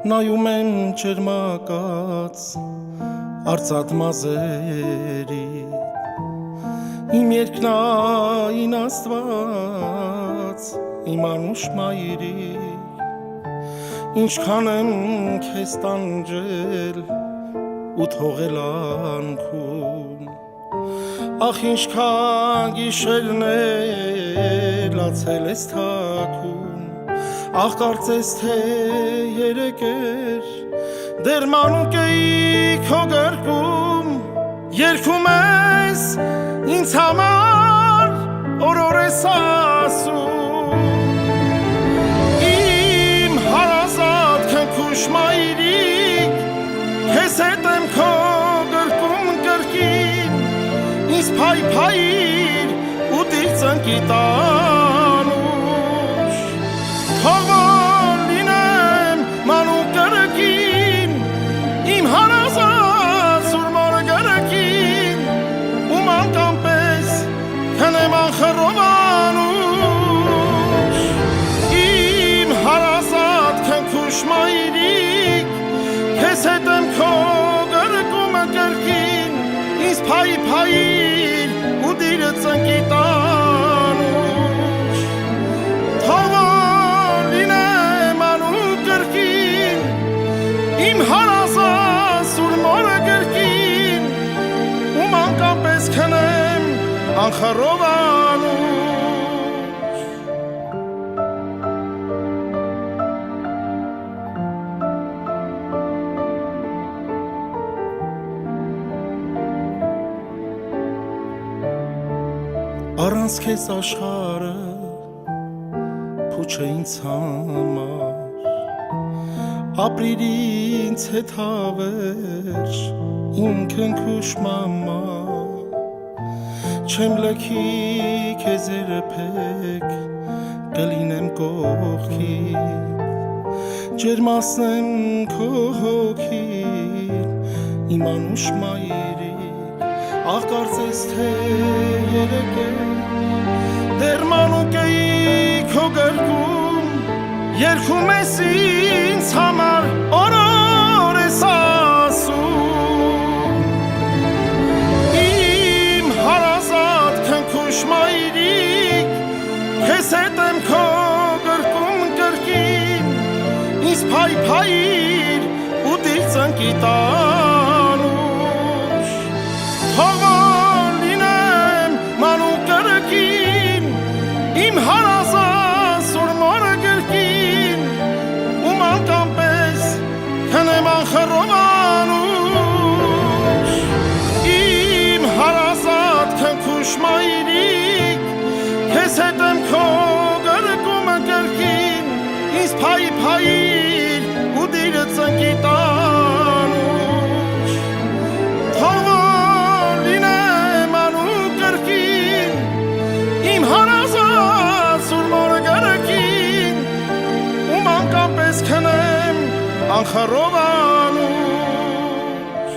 նայում եմ ջերմակաց արծաթ մազերի իմ երկնային Աստված իմ անուշ մայրի ինչքան եմ քեզ տանջել ու թողել անքում ախ ինչքան գիշերներ լացել ես թաքում ախ կարծես թե երեկեր դեռ մանուկ էի քո գրկում երգում ես ինձ համար օրոր ես ասում իմ հարազատ քնքուշ մայրիկ քեզ հետ եմ քո գրկում կրկին ինձ փայփայիր ու դիր ծնկի տանուշ թողոր լինեմ մանուկ կրկին իմ հարազատ սուրմոր կրկին ու մանկան պես քնեմ անխռով անուշ իմ հարազատ քնքուշ մայրիկ քեզ հետ եմ քո գրկում կրկին ինձ փայփայիր ու դիր ծնկի տանուշ թողոր լինեմ անուկ կրկին իմ հարազատ սուրմոր կրկին ու մանկան պես քնեմ անխռով անուշ առանց քեզ աշխարհը փուչ է ինձ համար ապրիր ինձ հետ հավերժ իմ քնքուշ մամա չեմ լքի քեզ երբեք կլինեմ կողքիդ ջերմացնեմ քո հոգին իմ անուշ մայրիկ ախ կարծես թե երեկեր դեռ մանուկ էի քո գրկում երգում ես ինձ համար օրոր ես ասում իմ հարազատ քնքուշ մայրիկ քեզ հետ եմ քո գրկում կրկին ինձ փայփայիր ու դիր ծնկի տանուշ թողոր լինեմ մանուկ կրկին իմ հարազատ սուրմոր կրկին ու մանկան պես քնեմ անխռով անուշ իմ հարազատ քնքուշ մայրիկ քեզ հետ եմ քո գրկում կրկին ինձ փայփայիր ու դիր ծնկի տանուշ թողոր լինեմ անուկ կրկին իմ հարազատ սուրմոր կրկին ու մանկան պես քնեմ անխռով անուշ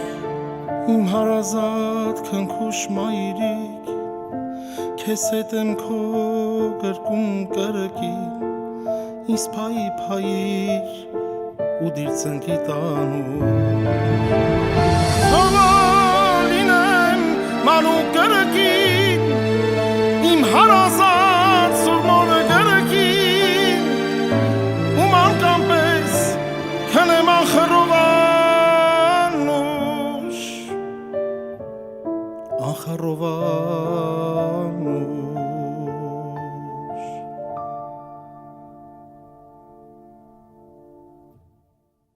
իմ հարազատ քնքուշ մայրիկ քեզ հետ եմ քո գրկում կրկին ինձ փայփայիր ու դիր ծնկի տանուշ թողոր լինեմ մանուկ կրկին իմ հարազատ սուրմոր կրկին ու մանկան պես քնեմ անխռով անուշ անխռով անուշ